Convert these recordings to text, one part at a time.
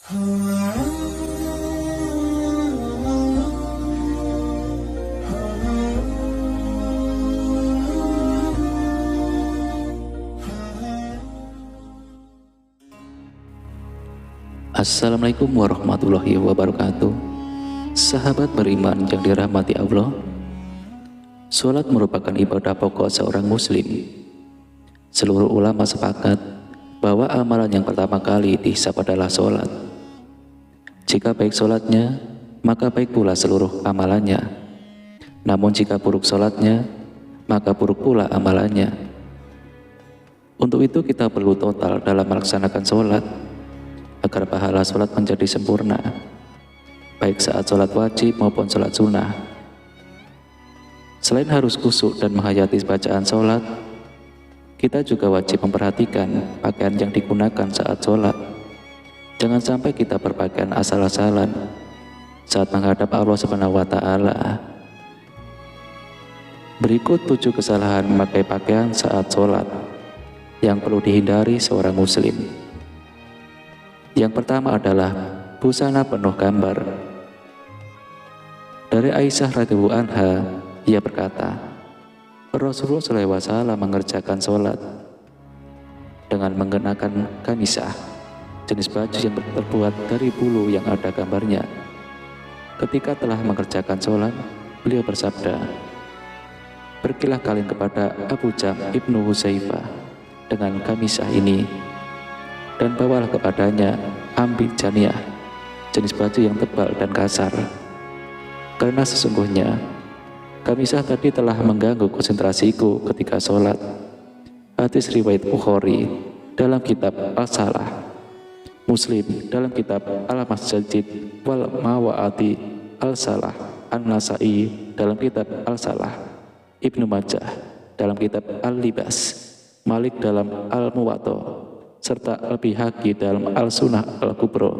Assalamualaikum warahmatullahi wabarakatuh. Sahabat beriman yang dirahmati Allah, sholat merupakan ibadah pokok seorang muslim. Seluruh ulama sepakat bahwa amalan yang pertama kali dihisab adalah sholat. Jika baik sholatnya, maka baik pula seluruh amalannya. Namun jika buruk sholatnya, maka buruk pula amalannya. Untuk itu kita perlu total dalam melaksanakan sholat, agar pahala sholat menjadi sempurna, baik saat sholat wajib maupun sholat sunnah. Selain harus khusyuk dan menghayati bacaan sholat, kita juga wajib memperhatikan pakaian yang digunakan saat sholat. Jangan sampai kita berpakaian asal-asalan saat menghadap Allah Subhanahu wa Ta'ala. Berikut 7 kesalahan memakai pakaian saat sholat yang perlu dihindari seorang muslim. Yang pertama adalah busana penuh gambar. Dari Aisyah radhiyallahu anha, ia berkata, Rasulullah SAW mengerjakan sholat dengan mengenakan kamisah, jenis baju yang terbuat dari bulu yang ada gambarnya. Ketika telah mengerjakan sholat, beliau bersabda, "Pergilah kalian kepada Abu Jam ibnu Huzaifah dengan kamisah ini, dan bawalah kepadanya ambit janiyah, jenis baju yang tebal dan kasar. Karena sesungguhnya kamisah tadi telah mengganggu konsentrasiku ketika sholat." Hadis riwayat Bukhari dalam kitab Al-Salah, Muslim dalam kitab Al-Masjid wal Mawa'ati, Al-Salah, An-Nasai dalam kitab Al-Salah, Ibnu Majah dalam kitab Al-Libas, Malik dalam Al-Muwatta, serta Al-Bihaqi dalam Al-Sunnah Al-Kubro.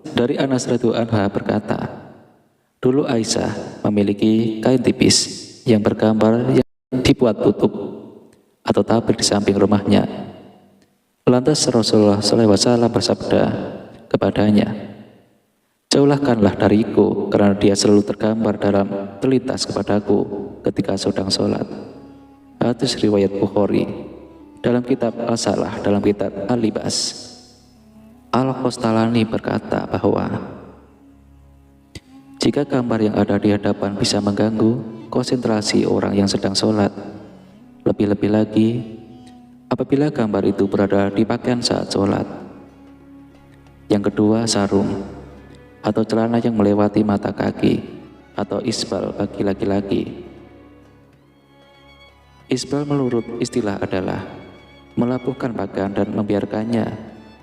Dari Anas radhiyallahu anha berkata, dulu Aisyah memiliki kain tipis yang bergambar yang dibuat tutup atau tabir di samping rumahnya. Lantas Rasulullah SAW bersabda kepadanya, "Jauhkanlah dariku, karena dia selalu tergambar dalam terlintas kepadaku ketika sedang sholat." Hadis riwayat Bukhari dalam kitab Al-Salah, dalam kitab Al-Libas. Al-Qastalani berkata bahwa jika gambar yang ada di hadapan bisa mengganggu konsentrasi orang yang sedang sholat, lebih-lebih lagi apabila gambar itu berada di pakaian saat sholat. Yang kedua, sarung atau celana yang melewati mata kaki atau isbal bagi laki-laki. Isbal menurut istilah adalah melabuhkan pakaian dan membiarkannya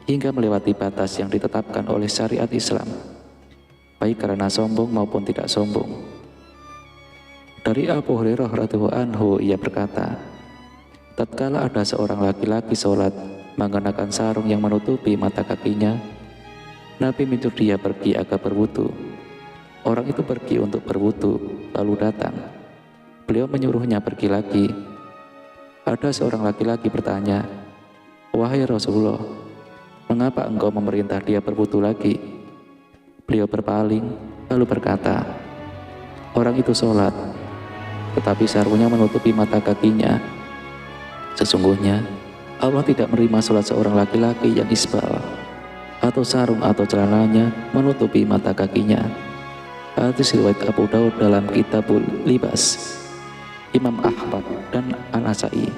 hingga melewati batas yang ditetapkan oleh syariat Islam, baik karena sombong maupun tidak sombong. Dari Abu Hurairah radhiyallahu anhu, ia berkata, tatkala ada seorang laki-laki sholat mengenakan sarung yang menutupi mata kakinya, Nabi menyuruh dia pergi agar berwudu. Orang itu pergi untuk berwudu, lalu datang. Beliau menyuruhnya pergi lagi. Ada seorang laki-laki bertanya, "Wahai Rasulullah, mengapa engkau memerintah dia berwudu lagi?" Beliau berpaling, lalu berkata, "Orang itu sholat, tetapi sarungnya menutupi mata kakinya. Sesungguhnya Allah tidak menerima sholat seorang laki-laki yang isbal, atau sarung atau celananya menutupi mata kakinya." Hadis riwayat Abu Daud dalam Kitabul Libas, Imam Ahmad dan An-Nasai.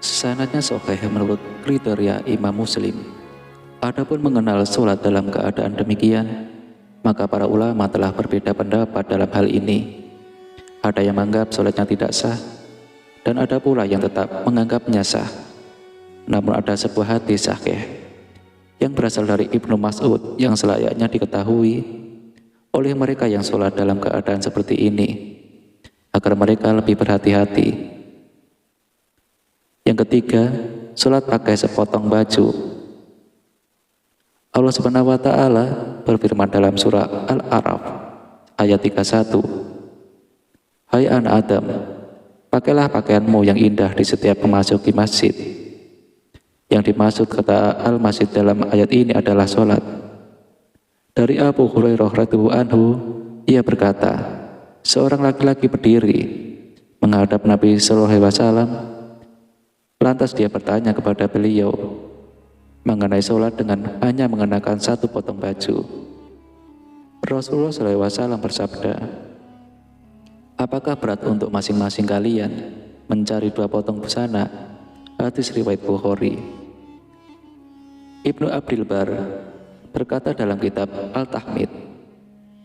Sanadnya sahih menurut kriteria Imam Muslim. Adapun mengenal sholat dalam keadaan demikian, maka para ulama telah berbeda pendapat dalam hal ini. Ada yang menganggap sholatnya tidak sah, dan ada pula yang tetap menganggapnya sah. Namun ada sebuah hadis sahih yang berasal dari Ibnu Mas'ud yang selayaknya diketahui oleh mereka yang sholat dalam keadaan seperti ini, agar mereka lebih berhati-hati. Yang ketiga, sholat pakai sepotong baju. Allah Subhanahu wa Ta'ala berfirman dalam surah Al-A'raf ayat 31, "Hai anak Adam, pakailah pakaianmu yang indah di setiap memasuki masjid." Yang dimaksud kata al-masjid dalam ayat ini adalah sholat. Dari Abu Hurairah radhiyallahu anhu, ia berkata, seorang laki-laki berdiri menghadap Nabi sallallahu alaihi wasallam. Lantas dia bertanya kepada beliau mengenai sholat dengan hanya mengenakan satu potong baju. Rasulullah sallallahu alaihi wasallam bersabda, apakah berat untuk masing-masing kalian mencari 2 potong busana? Hadis riwayat Bukhari. Ibnu Abdul Bar berkata dalam kitab Al-Tahmid,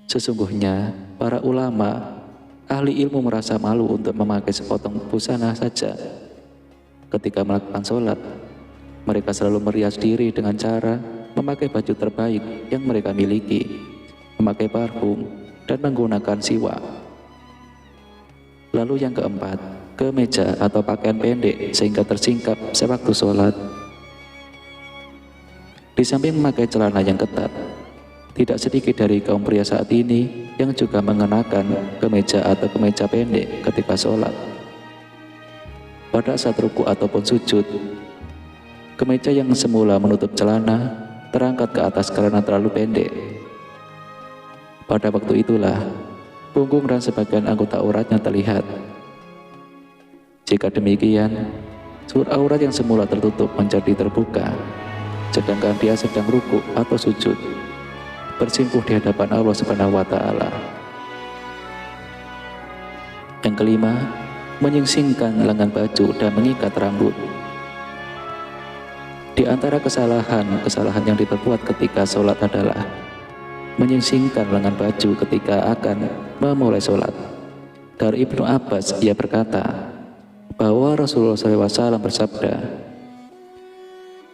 sesungguhnya para ulama ahli ilmu merasa malu untuk memakai sepotong busana saja ketika melakukan sholat. Mereka selalu merias diri dengan cara memakai baju terbaik yang mereka miliki, memakai parfum, dan menggunakan siwak. Lalu yang keempat, kemeja atau pakaian pendek sehingga tersingkap sewaktu sholat. Di samping memakai celana yang ketat, tidak sedikit dari kaum pria saat ini yang juga mengenakan kemeja atau kemeja pendek ketika sholat. Pada saat ruku ataupun sujud, kemeja yang semula menutup celana terangkat ke atas karena terlalu pendek. Pada waktu itulah punggung dan sebagian anggota auratnya terlihat. Jika demikian, seluruh aurat yang semula tertutup menjadi terbuka, sedangkan dia sedang ruku atau sujud, bersimpuh di hadapan Allah Subhanahu wa Ta'ala. Yang kelima, menyingsingkan lengan baju dan mengikat rambut. Di antara kesalahan yang diperbuat ketika sholat adalah menyingsingkan lengan baju ketika akan memulai sholat. Dari Ibnu Abbas, ia berkata bahwa Rasulullah SAW bersabda,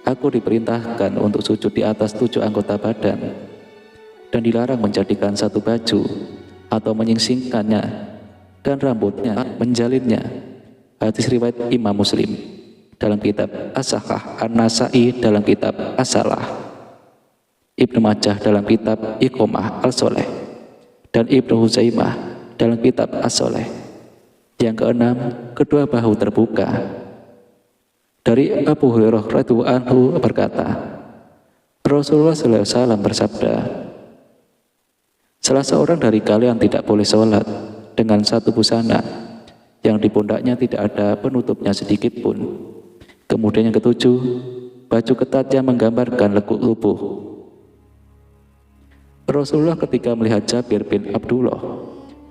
aku diperintahkan untuk sujud di atas 7 anggota badan dan dilarang menjadikan satu baju atau menyingsingkannya dan rambutnya menjalinnya. Hadis riwayat Imam Muslim dalam kitab As-Sahih, An-Nasai dalam kitab As-Salah, Ibnu Majah dalam kitab Iqomah Al-Soleh, dan Ibnu Huzaimah dalam kitab As-Soleh. Yang keenam, kedua bahu terbuka. Dari Abu Hurairah radhiyallahu anhu berkata, Rasulullah sallallahu alaihi wasallam bersabda, salah seorang dari kalian tidak boleh sholat dengan satu busana yang di pundaknya tidak ada penutupnya sedikit pun. Kemudian yang ketujuh, baju ketat yang menggambarkan lekuk tubuh. Rasulullah ketika melihat Jabir bin Abdullah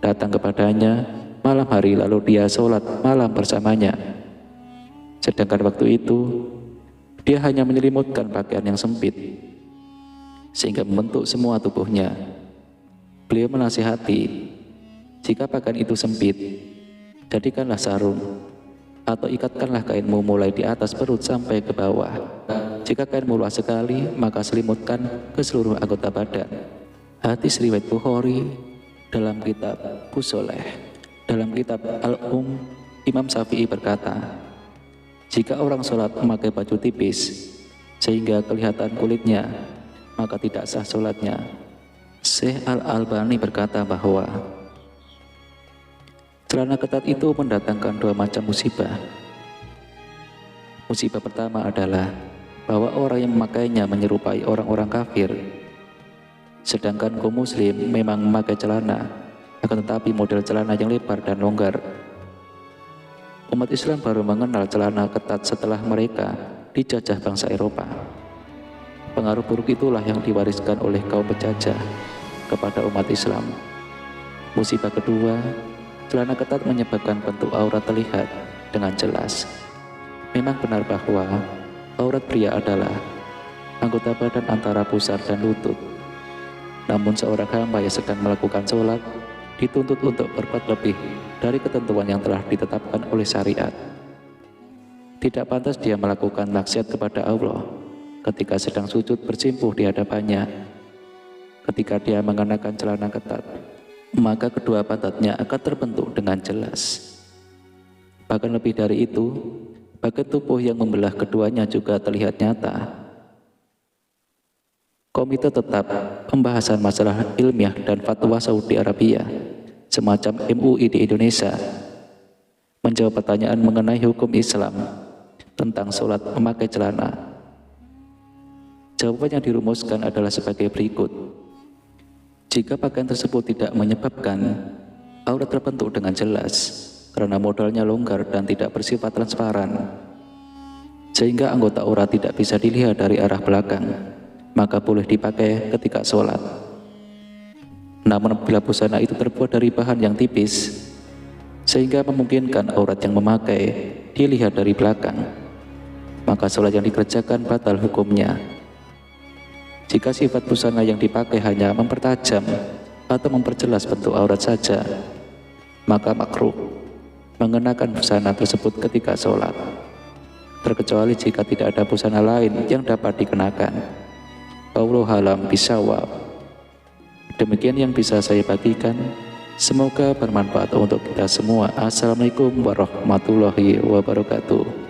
datang kepadanya malam hari, lalu dia sholat malam bersamanya. Sedangkan waktu itu dia hanya menyelimutkan pakaian yang sempit sehingga membentuk semua tubuhnya. Beliau menasihati, jika pakaian itu sempit, jadikanlah sarung atau ikatkanlah kainmu mulai di atas perut sampai ke bawah. Jika kainmu luas sekali, maka selimutkan ke seluruh anggota badan. Hadis riwayat Bukhari dalam kitab Busoleh. Dalam kitab Al-Um, Imam Syafi'i berkata, jika orang sholat memakai baju tipis sehingga kelihatan kulitnya, maka tidak sah sholatnya. Syekh Al-Albani berkata bahwa celana ketat itu mendatangkan 2 macam musibah. Musibah pertama adalah bahwa orang yang memakainya menyerupai orang-orang kafir, sedangkan kaum muslim memang memakai celana, akan tetapi model celana yang lebar dan longgar. Umat Islam baru mengenal celana ketat setelah mereka dijajah bangsa Eropa. Pengaruh buruk itulah yang diwariskan oleh kaum penjajah kepada umat Islam. Musibah kedua, celana ketat menyebabkan bentuk aurat terlihat dengan jelas. Memang benar bahwa aurat pria adalah anggota badan antara pusar dan lutut. Namun seorang hamba yang sedang melakukan sholat dituntut untuk berbuat lebih dari ketentuan yang telah ditetapkan oleh syariat. Tidak pantas dia melakukan maksiat kepada Allah ketika sedang sujud bersimpuh di hadapannya. Ketika dia mengenakan celana ketat, maka kedua pantatnya akan terbentuk dengan jelas. Bahkan lebih dari itu, bagian tubuh yang membelah keduanya juga terlihat nyata. Komite Tetap Pembahasan Masalah Ilmiah dan Fatwa Saudi Arabia, semacam MUI di Indonesia, menjawab pertanyaan mengenai hukum Islam tentang sholat memakai celana. Jawaban yang dirumuskan adalah sebagai berikut. Jika pakaian tersebut tidak menyebabkan aurat terbentuk dengan jelas, karena modalnya longgar dan tidak bersifat transparan, sehingga anggota aurat tidak bisa dilihat dari arah belakang, maka boleh dipakai ketika sholat. Namun bila busana itu terbuat dari bahan yang tipis, sehingga memungkinkan aurat yang memakai dilihat dari belakang, maka sholat yang dikerjakan batal hukumnya. Jika sifat busana yang dipakai hanya mempertajam atau memperjelas bentuk aurat saja, maka makruh mengenakan busana tersebut ketika sholat, terkecuali jika tidak ada busana lain yang dapat dikenakan. Wallahu a'lam bishawab. Demikian yang bisa saya bagikan. Semoga bermanfaat untuk kita semua. Assalamualaikum warahmatullahi wabarakatuh.